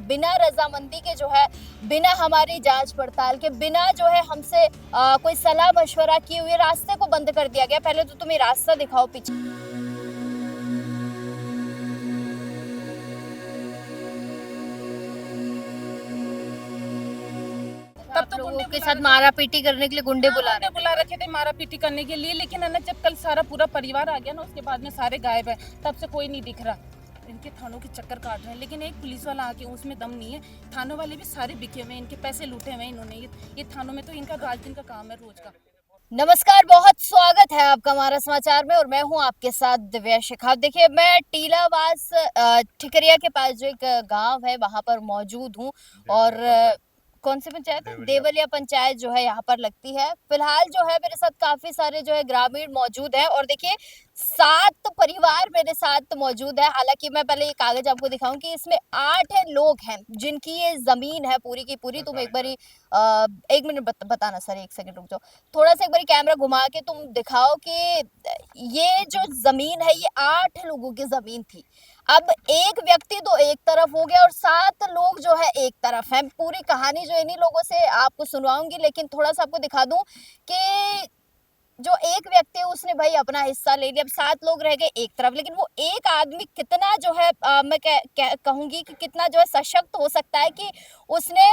बिना रजामंदी के जो है, बिना हमारी जांच पड़ताल के, बिना जो है हमसे कोई सलाह मशवरा किए हुए रास्ते को बंद कर दिया गया। पहले तो तुम ये रास्ता दिखाओ पीछे। तब आप तो लोगों गुंडे के बुला साथ रखे मारा पीटी करने के लिए गुंडे बुला गुंडे रहे बुला रखे थे मारा पीटी करने के लिए, लेकिन है ना जब कल सारा पूरा परिवार आ गया ना, उसके बाद में सारे गायब है। तब से कोई नहीं दिख रहा। इनके थानों के चक्कर काट रहे हैं, लेकिन एक पुलिस वाला आके उसमें दम नहीं है। थानों वाले भी सारे बिके हुए हैं, इनके पैसे लूटे हुए हैं इन्होंने। ये थानों में तो इनका राज दिन का काम है रोज का। नमस्कार, बहुत स्वागत है आपका हमारा समाचार में और मैं हूं आपके साथ दिव्या शेखाव। देखिए, मैं टीलावास ठिकरिया के पास जो एक गांव है वहां पर मौजूद हूं और कौन सी पंचायत है? देवलिया पंचायत जो है यहाँ पर लगती है। फिलहाल जो है मेरे साथ काफी सारे जो है ग्रामीण मौजूद हैं और देखिए 7 परिवार मेरे साथ मौजूद है। हालांकि मैं पहले ये कागज आपको दिखाऊं कि इसमें 8 लोग हैं जिनकी ये जमीन है पूरी की पूरी। तुम एक बारी एक मिनट बताना सर, एक सेकंड रुक जाओ। थोड़ा सा एक बार कैमरा घुमा के तुम दिखाओ कि ये जो जमीन है ये 8 लोगों की जमीन थी। अब एक व्यक्ति तो एक तरफ हो गया और 7 लोग जो है एक तरफ है। पूरी कहानी जो इन्हीं लोगों से आपको सुनवाऊंगी, लेकिन थोड़ा सा आपको दिखा दूं कि जो एक व्यक्ति है उसने भाई अपना हिस्सा ले लिया। अब 7 लोग रह गए एक तरफ, लेकिन वो एक आदमी कितना जो है मैं कहूंगी कि कितना जो है सशक्त हो सकता है कि उसने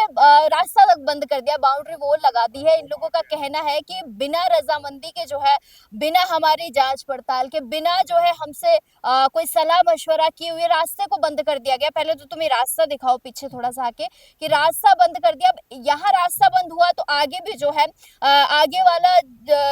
रास्ता तक बंद कर दिया, बाउंड्री वॉल लगा दी है। इन लोगों का कहना है कि बिना रजामंदी के जो है, बिना हमारी जांच पड़ताल के, बिना जो है हमसे कोई सलाह मशवरा किए हुए रास्ते को बंद कर दिया गया। पहले तो तुम ये रास्ता दिखाओ पीछे थोड़ा सा आके कि रास्ता बंद कर दिया। अब यहाँ रास्ता बंद हुआ तो आगे भी जो है आगे वाला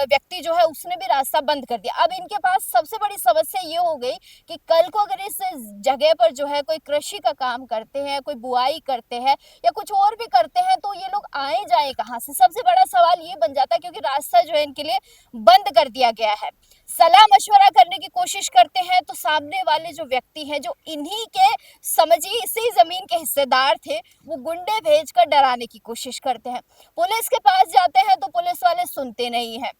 व्यक्ति जो है उसने भी रास्ता बंद कर दिया। अब इनके पास सबसे बड़ी समस्या ये हो गई कि कल को अगर इस जगह पर जो है कोई कृषि का काम करते हैं, कोई बुआई करते हैं या कुछ और भी करते हैं तो ये लोग आए जाए कहाँ से? सबसे बड़ा सवाल ये बन जाता है, क्योंकि रास्ता जो है इनके लिए बंद कर दिया गया है। सलाह मशवरा करने की कोशिश करते हैं तो सामने वाले जो व्यक्ति हैं, जो इन्हीं के समझिए इसी जमीन के हिस्सेदार थे, वो गुंडे भेजकर डराने की कोशिश करते हैं। पुलिस के पास जाते हैं तो पुलिस वाले सुनते नहीं हैं।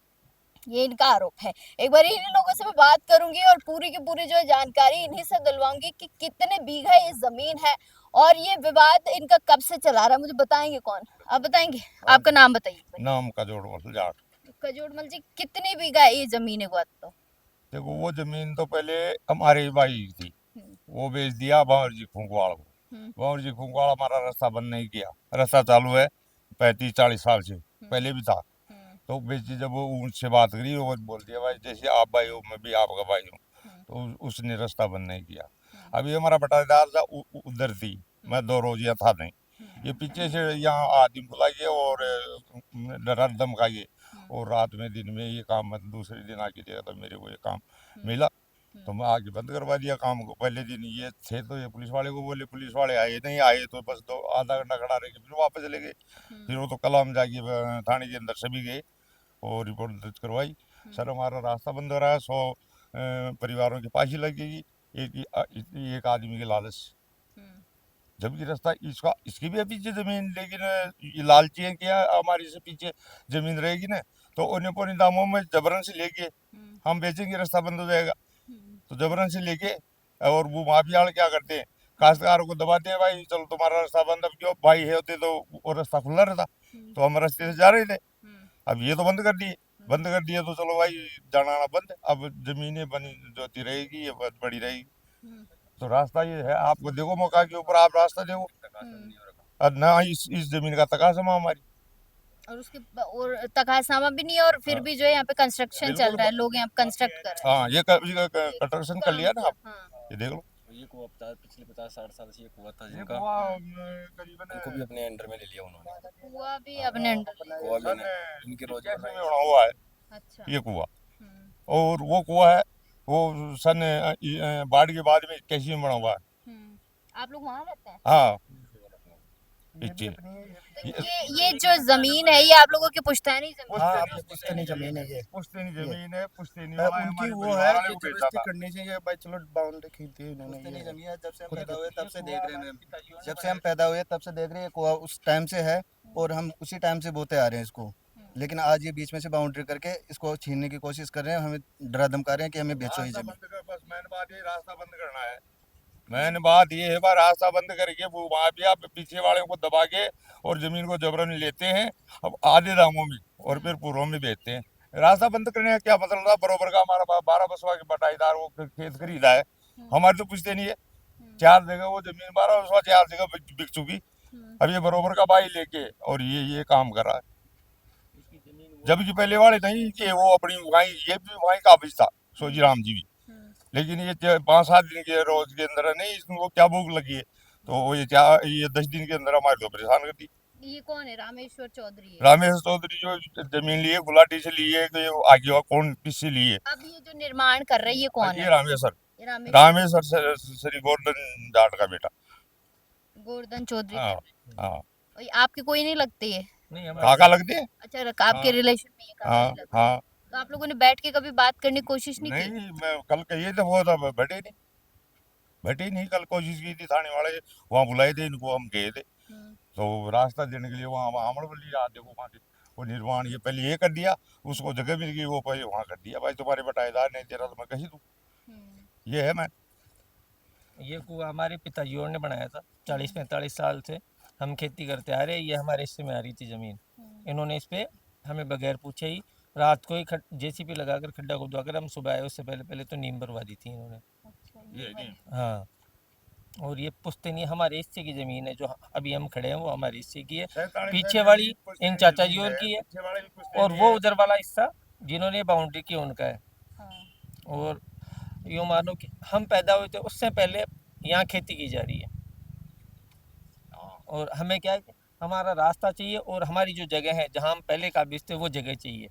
ये इनका आरोप है। एक बार इन्हीं लोगों से मैं बात करूंगी और पूरी की पूरी जो है जानकारी इन्हीं से दिलवाऊंगी कि कितने बीघा ये जमीन है और ये विवाद इनका कब से चला रहा है। मुझे बताएंगे कौन? आप बताएंगे? आपका नाम बताइए। नाम कजोड़ जाट। कजोड़मल जी, कितने बीघा है ये जमीन? एक बात तो देखो, वो जमीन तो पहले हमारे भाई की थी, वो बेच दिया बावर जी खुंकवाड़ को। बावर जी खुंकवाड़ हमारा रास्ता बंद नहीं किया। रास्ता चालू है 35-40 साल से, पहले भी था। तो बेची जब वो उनसे बात करी, वो बोल दिया भाई जैसे आप भाई हो मैं भी आपका भाई हूँ। तो उसने रास्ता बंद नहीं किया। अभी हमारा बटाईदार था उधर थी, मैं 2 रोज यहाँ था नहीं। ये पीछे से यहाँ आदमी बुलाइए और डरा धमकाइए और रात में दिन में ये काम, मतलब दूसरे दिन आके देखा तो मेरे को ये काम मिला तो मैं आगे बंद करवा दिया काम को। पहले दिन ये थे तो ये पुलिस वाले को बोले, पुलिस वाले आए नहीं, आए तो बस दो आधा घंटा खड़ा रह के फिर वापस चले गए। फिर वो तो कल हम जाके थाने के अंदर सभी गए और रिपोर्ट दर्ज करवाई। सर हमारा रास्ता बंद हो रहा है, 100 परिवारों की फांसी लगेगी एक आदमी के लालच। जबकि रास्ता इसका इसकी भी है पीछे जमीन, लेकिन ये लालची है कि हमारी से पीछे जमीन रहेगी ना तो उन्हें पौने दामों में जबरन से लेके हम बेचेंगे, रास्ता बंद हो जाएगा। तो जबरन से लेके और वो माफिया क्या करते हैं, काश्तकारों को दबाते हैं, भाई चलो तुम्हारा रास्ता बंद। अब क्यों भाई है होते तो वो रास्ता खुला रहता, तो हम रास्ते से जा रहे थे। अब ये तो बंद कर दिए, बंद कर दिए तो चलो भाई जाना आना बंद। अब जमीनें बनी जोती रहेगी, ये बड़ी रहेगी। तो रास्ता ये है, आपको देखो मौका के ऊपर आप रास्ता देखो। और ना इस जमीन का तकासमा हमारी, और उसके और तकासनामा भी नहीं है और फिर भी जो है यहाँ पे कंस्ट्रक्शन चल रहा है, लोग यहाँ कंस्ट्रक्ट कर रहे हैं। हाँ ये कंस्ट्रक्शन कर लिया ना आप, ये देख लो। ये कुआ पिछले 50-60 साल से ये कुआ था ये जिनका, कुआ करीबन उनको भी अपने अंडर में ले लिया उन्होंने। कुआ भी अपने अंडर ले। कुआ भी इनके रोज में बना हुआ है अच्छा। ये कुआ। और वो कुआ है वो सन बाढ़ के बाद में कैसी में बना हुआ है। आप लोग वहाँ रहते हैं? हाँ तो ये जो जमीन है ये आप लोगों की पुश्तैनी जमीन? हाँ, पुश्तैनी जमीन है ये। पुश्तैनी जमीन है, पुश्तैनी उनकी वो है कि जबरदस्ती करनी चाहिए भाई, चलो बाउंड्री खींचती है इन्होंने। पुश्तैनी जमीन है, जब से हम पैदा हुए तब से देख रहे हैं, जब से हम पैदा हुए तब से देख रहे हैं, कुआं उस टाइम से है और हम उसी टाइम से बोते आ रहे हैं इसको। लेकिन आज ये बीच में से बाउंड्री करके इसको छीनने की कोशिश कर रहे हैं, हमें डरा धमका रहे हैं कि हमें बेचो ये जमीन। बस मेन बात ये रास्ता बंद करना है, मैंने बात ये है बार रास्ता बंद करके वो वहां पे आप पीछे वाले को दबा के और जमीन को जबरन लेते हैं अब आधे दामों में और फिर पूरों में बेचते हैं। रास्ता बंद करने का क्या मतलब था? बरोबर का हमारा 12 बसवा के बटाईदार वो खेत खरीदा है, हमारे तो पूछते नहीं है। 4 जगह वो जमीन 12 बसवा 4 जगह बिक चुकी। अब ये बरोबर का बाई लेके और ये काम कर रहा है, जबकि पहले वाले नहीं कि वो अपनी वहीं ये भी वहीं काबिज था सोजी राम जी भी। लेकिन ये 5-7 दिन के रोज के अंदर नहीं इसको क्या भूख लगी है तो ये 10 दिन के अंदर हमारे को परेशान कर दी। ये कौन है? रामेश्वर चौधरी है। रामेश चौधरी जो जमीन लिए गुलाटी से लिए तो ये आगे हुआ कौन किससे लिए? अब ये जो निर्माण कर रहे हैं ये कौन ये है? रामेश्वर ये रामेश्वर श्री गोवर्धन जाट का बेटा। गोवर्धन चौधरी हाँ कर रहे हाँ। हैं। और ये आपके कोई नहीं लगती है? नहीं काका लगते हैं। अच्छा, आपके हाँ। रिलेशन में ये काका हाँ नहीं लगते? हाँ। तो आप लोगों ने बैठ के कभी बात करने की कोशिश नहीं की? नहीं मैं कल कहिए तो वो था बैठे नहीं कल कोशिश की थी थाने वाले वहाँ बुलाए थे इनको हम गए थे तो रास्ता देने के लिए वहाँ हमने बोल लिया देखो वहाँ से वो निर्माण ये पहले ये कर दिया उसको जगह मिल गई वो पहले वहाँ कर दिया भाई तुम्हारे बटाईदार नहीं दे रहा तो मैं कही दूँ। ये है मैं ये कुआं हमारे पिताजियों ने बनाया था 40-45 साल से हम खेती करते आ रहे हैं। ये हमारे हिस्से में आ रही थी ज़मीन, इन्होंने इस पे हमें बगैर पूछे ही रात को ही जेसीबी लगाकर खड्डा खुदवा कर हम सुबह आए उससे पहले पहले तो नींव भरवा दी थी इन्होंने। ये नहीं हाँ, और ये पुश्तैनी हमारे हिस्से की ज़मीन है जो अभी हम खड़े हैं वो हमारे हिस्से की है। पीछे वाली इन चाचा जी और की है और वो उधर वाला हिस्सा जिन्होंने बाउंड्री की उनका है। और यूँ मानो कि हम पैदा हुए थे उससे पहले यहाँ खेती की जा रही है और हमें क्या है कि हमारा रास्ता चाहिए और हमारी जो जगह है जहाँ हम पहले काबिज थे वो जगह चाहिए।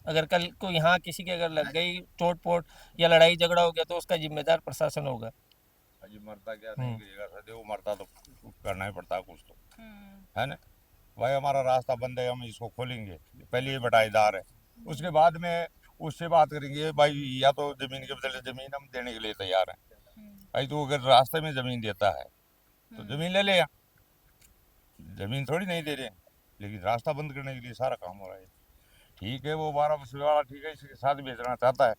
अगर कल को यहाँ किसी के अगर लग गई चोट पोट या लड़ाई झगड़ा हो गया तो उसका जिम्मेदार प्रशासन होगा। अजी मरता क्या नहीं गिरेगा सर वो मरता तो करना ही पड़ता है कुछ तो है ना भाई। हमारा रास्ता बंद है हम इसको खोलेंगे पहले ये बटाईदार है उसके बाद में उससे बात करेंगे भाई या तो जमीन के बदले जमीन हम देने के लिए तैयार हैं भाई। तो अगर रास्ते में जमीन देता है तो जमीन ले ले जमीन थोड़ी नहीं दे रहे लेकिन रास्ता बंद करने के लिए सारा काम हो रहा है। ठीक है वो 12 बसवे वाला ठीक है इसके साथ बेचना चाहता है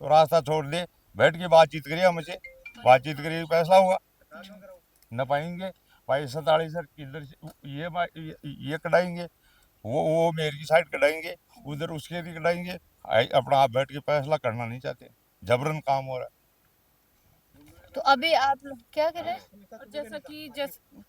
तो रास्ता छोड़ दे बैठ के बातचीत करिए हमसे बातचीत करिए फैसला होगा न पाएंगे भाई 47 सर इधर ये कटाएंगे वो मेरी साइड कटाएंगे उधर उसके भी कटाएंगे अपना आप बैठ के फैसला करना नहीं चाहते जबरन काम हो रहा है। तो अभी आप लोग क्या कर रहे हैं? और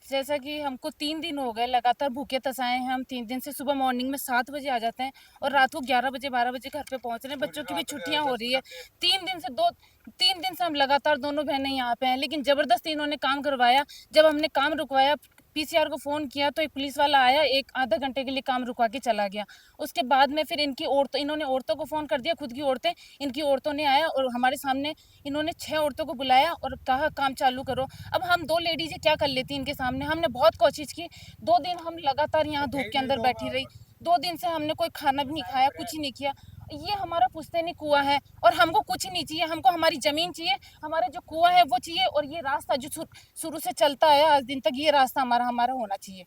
जैसा कि हमको 3 दिन हो गए लगातार भूखे तसाए हैं। हम 3 दिन से सुबह मॉर्निंग में 7 बजे आ जाते हैं और रात को 11 बजे 12 बजे घर पे पहुंच रहे हैं। बच्चों की भी छुट्टियां हो रही है। 3 दिन से हम लगातार दोनों बहनें यहाँ पे हैं लेकिन जबरदस्ती इन्होंने काम करवाया। जब हमने काम रुकवाया पीसीआर को फ़ोन किया तो एक पुलिस वाला आया, एक आधा घंटे के लिए काम रुकवा के चला गया। उसके बाद में फिर इन्होंने औरतों को फ़ोन कर दिया, खुद की औरतें, इनकी औरतों ने आया और हमारे सामने इन्होंने 6 औरतों को बुलाया और कहा काम चालू करो। अब हम 2 लेडीज़ें क्या कर लेती इनके सामने। हमने बहुत कोशिश की, 2 दिन हम लगातार यहाँ धूप के अंदर बैठी रही। 2 दिन से हमने कोई खाना भी नहीं खाया, कुछ ही नहीं किया। ये हमारा पुश्तैनी कुआं है और हमको कुछ नहीं चाहिए, हमको हमारी ज़मीन चाहिए, हमारा जो कुआं है वो चाहिए और ये रास्ता जो शुरू से चलता है आज दिन तक ये रास्ता हमारा होना चाहिए।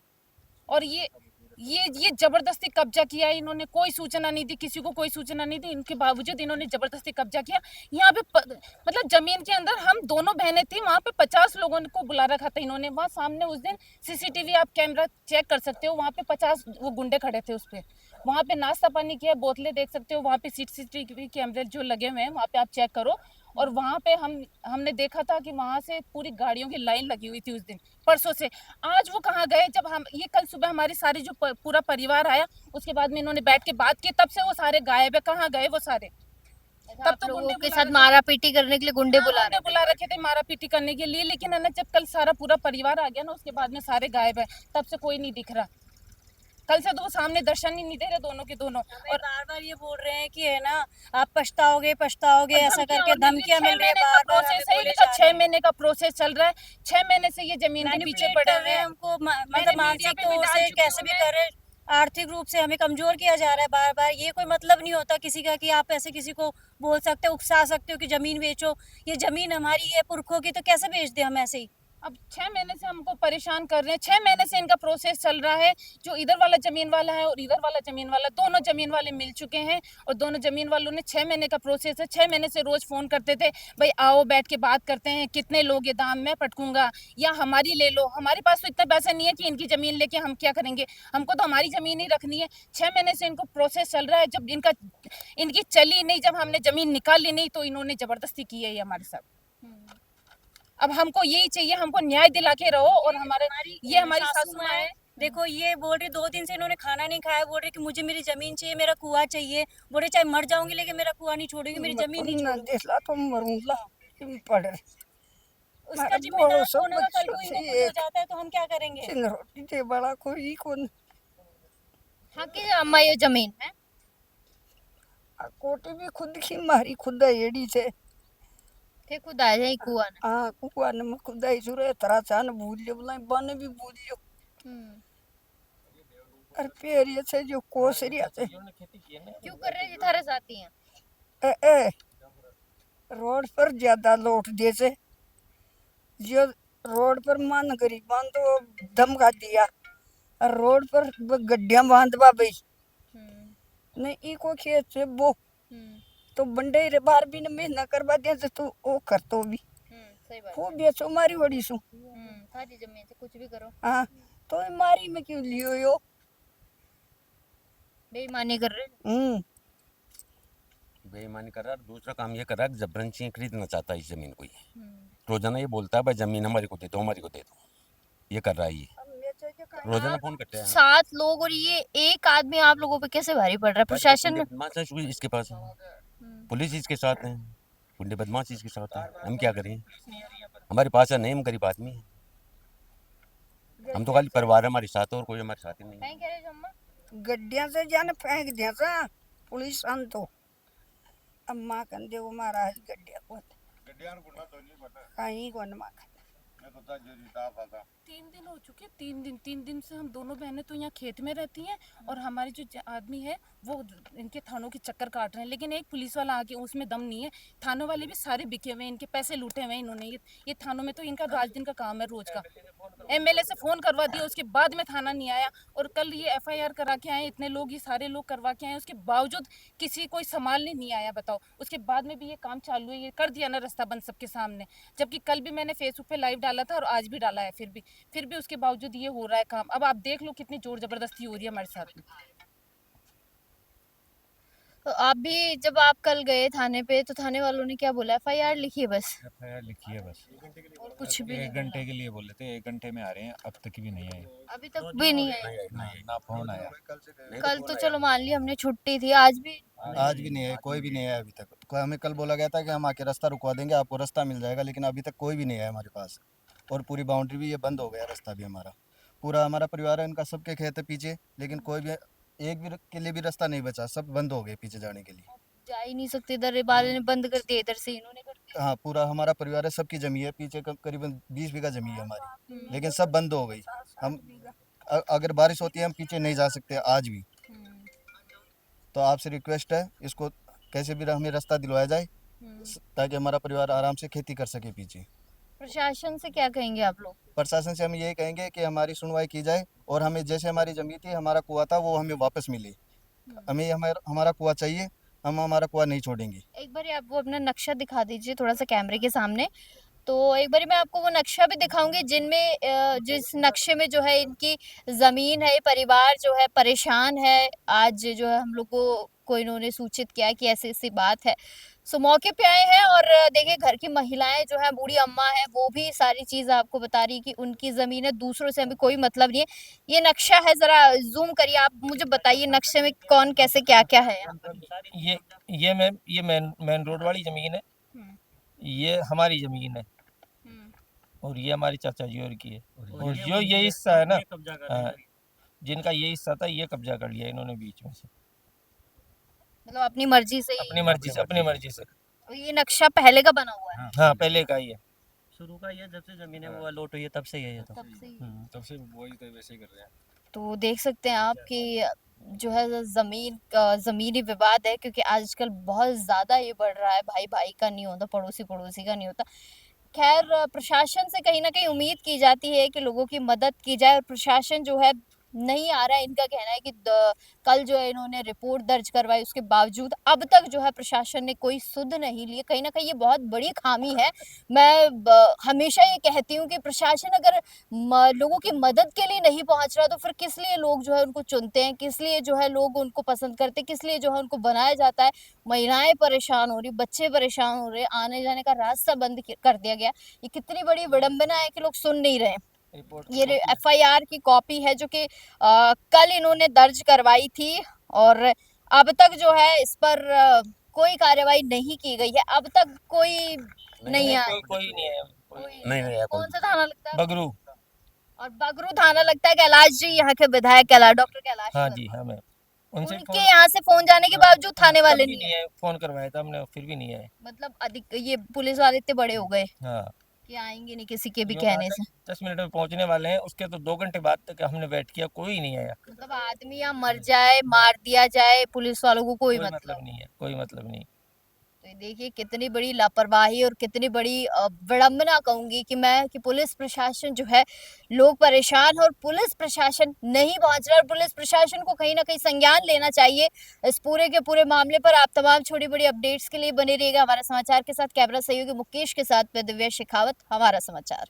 और ये जबरदस्ती कब्जा किया है इन्होंने, कोई सूचना नहीं दी, किसी को कोई सूचना नहीं दी, इनके बावजूद इन्होंने जबरदस्ती कब्जा किया। यहाँ पे मतलब जमीन के अंदर हम दोनों बहनें थी, वहाँ पे 50 लोगों को बुला रखा था इन्होंने। वहाँ सामने उस दिन सीसीटीवी आप कैमरा चेक कर सकते हो, वहाँ पे 50 वो गुंडे खड़े थे उस पर। वहाँ पे नाश्ता पानी किया, बोतलें देख सकते हो, वहाँ पे सीसीटीवी कैमरे जो लगे हुए हैं वहाँ पे आप चेक करो। और वहाँ पे हमने देखा था कि वहाँ से पूरी गाड़ियों की लाइन लगी हुई थी उस दिन, परसों से। आज वो कहाँ गए? जब हम ये कल सुबह हमारी सारी जो पूरा परिवार आया उसके बाद में इन्होंने बैठ के बात की, तब से वो सारे गायब है। कहाँ गए वो सारे? तब तो गुंडे के साथ मारा पीटी करने के लिए गुंडे बुला रखे थे मारा पीटी करने के लिए। लेकिन है ना जब कल सारा पूरा परिवार आ गया ना उसके बाद में सारे गायब है, तब से कोई नहीं दिख रहा। कल से तो वो सामने दर्शन ही नहीं दे रहे दोनों के दोनों। और बार बार ये बोल रहे हैं कि है ना आप पछताओगे ऐसा करके धमकियां मिल रही है। बार प्रोसेस है ये तो 6 महीने का प्रोसेस चल रहा है। 6 महीने से ये जमीन के पीछे पड़े हुए हैं। हमको मतलब मानसिक तौर से कैसे भी करे, आर्थिक रूप से हमें कमजोर किया जा रहा है बार बार। ये कोई मतलब नहीं होता किसी का कि आप ऐसे किसी को बोल सकते हो, उकसा सकते हो कि जमीन बेचो। ये जमीन हमारी है पुरखों की, तो कैसे बेच दे हम ऐसे ही? अब 6 महीने से हमको परेशान कर रहे हैं। 6 महीने से इनका प्रोसेस चल रहा है। जो इधर वाला जमीन वाला है और इधर वाला जमीन वाला, दोनों जमीन वाले मिल चुके हैं और दोनों जमीन वालों ने 6 महीने का प्रोसेस है। 6 महीने से रोज फोन करते थे, भाई आओ बैठ के बात करते हैं, कितने लोगे दाम, मैं पटकूंगा या हमारी ले लो। हमारे पास तो इतना पैसा नहीं है कि इनकी जमीन लेके हम क्या करेंगे, हमको तो हमारी जमीन ही रखनी है। 6 महीने से इनको प्रोसेस चल रहा है। जब इनकी चली नहीं, जब हमने जमीन निकाली नहीं, तो इन्होंने जबरदस्ती की है ये हमारे साथ। अब हमको यही चाहिए, हमको न्याय दिला के रहो। और ये हमारी सासू माँ है। देखो ये बोल रही 2 दिन से इन्होंने खाना नहीं खाया, बोल रहे कि मुझे मेरी जमीन चाहिए, मेरा कुआं चाहिए, बोल रहे चाहे मर जाऊंगी लेकिन मेरा कुआं नहीं छोड़ूंगी, मेरी जमीन नहीं छोड़ूंगी। तो मरूंगा पड़ उसका जिम्मेदार कौन होगा? कल को इनको कुछ हो जाता है तो हम क्या करेंगे? रोटी दे बड़ा कोई कौन हाँ कि अम्मा ये जमीन है कोटी भी खुद की मारी खुद एड़ी से थे खुद आ जाए कुआ ना। हाँ कुआ ने खुद आई सुरे तरा चान भूल लियो बुलाई बने भी भूल लियो और पेड़ ये से जो कोसरिया से क्यों कर रहे हैं? ये थारे साथी हैं। ए रोड पर ज्यादा लौट दे से जो रोड पर मान गरीबान तो धमका दिया और रोड पर गड्डियां बांधवा भाई नहीं इको खेत से वो तो बंडे रे बार भी न मेहनत करवा दे तो ओ कर तो भी सही बात। वो बेचो मारी बड़ी सु थारी जमीन से कुछ भी करो, हाँ तो ये मारी में क्यों लियो यो बेईमानी कर रहे हैं। बेईमानी कर रहा है। दूसरा काम ये कर रहा है, जबरन चीज खरीदना चाहता है इस जमीन को। ये रोजाना ये बोलता है भाई जमीन हमारी को दे दो, हमारी को दे दो। ये कर रहा है, ये रोजाना फोन करते हैं। 7 लोग और ये एक आदमी आप लोगों पे कैसे भारी पड़ रहा है? प्रशासन में बदमाश है इसके पास, पुलिस इसके साथ है, गुंडे बदमाश इसके साथ है। हम क्या करें? हमारे पास है नहीं, हम गरीब आदमी है। हम तो खाली परिवार है हमारे साथ, और कोई हमारे साथ ही नहीं है। कहीं कह रहे अम्मा गड्डियां से जाने फेंक दिया था पुलिस आन तो अम्मा कंदे वो महाराज गड्डिया को कहीं को न मां 3 दिन हो चुके, 3 दिन से हम दोनों बहनें तो यहाँ खेत में रहती हैं और हमारे जो आदमी है वो इनके थानों के चक्कर काट रहे हैं। लेकिन एक पुलिस वाला आके उसमें दम नहीं है। थानों वाले भी सारे बिके हुए हैं, इनके पैसे लूटे हुए हैं इन्होंने। ये थानों में तो इनका राज दिन का काम है रोज का। एमएलए से फोन करवा दिया, उसके बाद में थाना नहीं आया। और कल ये एफआईआर करा के आए, इतने लोग, ये सारे लोग करवा के आए, उसके बावजूद किसी कोई संभालने नहीं आया। बताओ, उसके बाद में भी ये काम चालू है। ये कर दिया ना रास्ता बंद सबके सामने। जबकि कल भी मैंने फेसबुक पे लाइव डाला था और आज भी डाला है, फिर भी उसके बावजूद ये हो रहा है काम। अब आप देख लो कितनी जोर जबरदस्ती हो रही है हमारे साथ में। तो आप भी जब आप कल गए थाने पे तो थाने वालों ने क्या बोला? एफआईआर लिखी है बस? एफआईआर लिखी है बस, और कुछ भी 1 घंटे के लिए बोले थे, 1 घंटे में आ रहे हैं, अब तक भी नहीं आए। अभी तक भी नहीं आए? ना फोन आया। कल तो चलो मान लिया हमने छुट्टी थी, आज भी नहीं है, कोई भी नहीं है अभी तक। कोई हमें कल बोला गया था कि हम आके रास्ता रुकवा देंगे, आपको रास्ता मिल जाएगा, लेकिन अभी तक कोई भी नहीं है हमारे पास। और पूरी बाउंड्री भी ये बंद हो गया, रास्ता भी हमारा पूरा, हमारा परिवार है, इनका सबके खेत है पीछे, लेकिन कोई भी एक भी के लिए भी रास्ता नहीं बचा, सब बंद हो गए पीछे जाने के लिए। जा ही नहीं सकते, इधर वाले ने बंद कर दिया, इधर से इन्होंने कर दिया। हाँ पूरा हमारा परिवार है, सबकी जमीन है पीछे, करीबन 20 बीघा जमीन है हमारी, लेकिन सब बंद हो गई। हम अगर बारिश होती है हम पीछे नहीं जा सकते आज भी। तो आपसे रिक्वेस्ट है, इसको कैसे भी हमें रास्ता दिलवाया जाए ताकि हमारा परिवार आराम से खेती कर सके पीछे। प्रशासन से क्या कहेंगे आप लोग? प्रशासन से हम यही कहेंगे कि हमारी सुनवाई की जाए और हमें जैसे हमारी जमीन थी, हमारा कुआं था, वो हमें वापस मिले। हमें हमारा कुआं चाहिए, हम हमारा कुआं नहीं छोड़ेंगे। एक बार आप वो अपना नक्शा दिखा दीजिए थोड़ा सा कैमरे के सामने। तो एक बार मैं आपको वो नक्शा भी दिखाऊंगी जिनमें जिस नक्शे में जो है इनकी ज़मीन है, परिवार जो है परेशान है। आज जो है हम लोग को इन्होंने सूचित किया कि ऐसी ऐसी बात है। सो मौके पे आए हैं और देखिए घर की महिलाएं जो है, बूढ़ी अम्मा है, वो भी सारी चीज़ आपको बता रही कि उनकी ज़मीन है, दूसरों से हमें कोई मतलब नहीं है। ये नक्शा है, ज़रा जूम करिए, आप मुझे बताइए नक्शे में कौन कैसे क्या क्या है यहाँ पर। ये मेन रोड वाली जमीन है, ये हमारी जमीन है और ये हमारी चाचा जी और की है। और जो ये हिस्सा है ना, जिनका ये हिस्सा था, ये कब्जा कर लिया इन्होंने बीच में से, मतलब अपनी मर्जी से अपनी मर्जी से। तो ये नक्शा पहले का बना हुआ है? हाँ पहले का ही है, शुरू का ये, जब से जमीन है वो अलॉट हुई है तब से ही है ये तो। तब से वही तो वैसे ही कर रहे हैं। तो देख सकते हैं आप कि जो है ज़मीनी विवाद है, क्योंकि आजकल बहुत ज़्यादा ये बढ़ रहा है। भाई भाई का नहीं होता, पड़ोसी पड़ोसी का नहीं होता। खैर प्रशासन से कहीं ना कहीं उम्मीद की जाती है कि लोगों की मदद की जाए, और प्रशासन जो है नहीं आ रहा है। इनका कहना है कि कल जो है इन्होंने रिपोर्ट दर्ज करवाई, उसके बावजूद अब तक जो है प्रशासन ने कोई सुध नहीं ली। कहीं ना कहीं ये बहुत बड़ी खामी है। मैं हमेशा ये कहती हूँ कि प्रशासन अगर लोगों की मदद के लिए नहीं पहुंच रहा तो फिर किस लिए लोग जो है उनको चुनते हैं, किस लिए जो है लोग उनको पसंद करते हैं, किस लिए जो है उनको बनाया जाता है। महिलाएं परेशान हो रही, बच्चे परेशान हो रहे, आने जाने का रास्ता बंद कर दिया गया। ये कितनी बड़ी विडंबना है कि लोग सुन नहीं रहे। ये एफआईआर की कॉपी है जो कि कल इन्होंने दर्ज करवाई थी, और अब तक जो है इस पर कोई कार्रवाई नहीं की गई है। अब तक कोई नहीं आया। कोई नहीं है। नहीं नहीं कौन सा थाना लगता है? बगरू। और बगरू थाना लगता है। कैलाश जी यहाँ के विधायक, कैलाश, डॉक्टर कैलाश हाँ सर। जी, हमें उनसे उनके यहाँ से फोन जाने के बावजूद थाने वाले भी नहीं है। आए। फोन करवाया था हमने, फिर भी नहीं आए। मतलब अधिक ये पुलिस वाले इतने बड़े हो गए हाँ, कि आएंगे नहीं किसी के भी जो कहने कहा से। था 10 मिनट में पहुंचने वाले हैं, उसके तो 2 घंटे बाद तक हमने वेट किया, कोई नहीं आया। मतलब आदमी या मर जाए, मार दिया जाए, पुलिस वालों को कोई कोई मतलब मतलब नहीं है, कोई मतलब नहीं। तो ये देखिए कितनी बड़ी लापरवाही और कितनी बड़ी विडंबना कहूंगी कि मैं, कि पुलिस प्रशासन जो है, लोग परेशान हैं और पुलिस प्रशासन नहीं पहुंच रहा। और पुलिस प्रशासन को कहीं ना कहीं संज्ञान लेना चाहिए इस पूरे के पूरे मामले पर। आप तमाम छोटी बड़ी अपडेट्स के लिए बने रहिएगा हमारे समाचार के साथ। कैमरा सहयोगी मुकेश के साथ मैं दिव्या शेखावत, हमारा समाचार।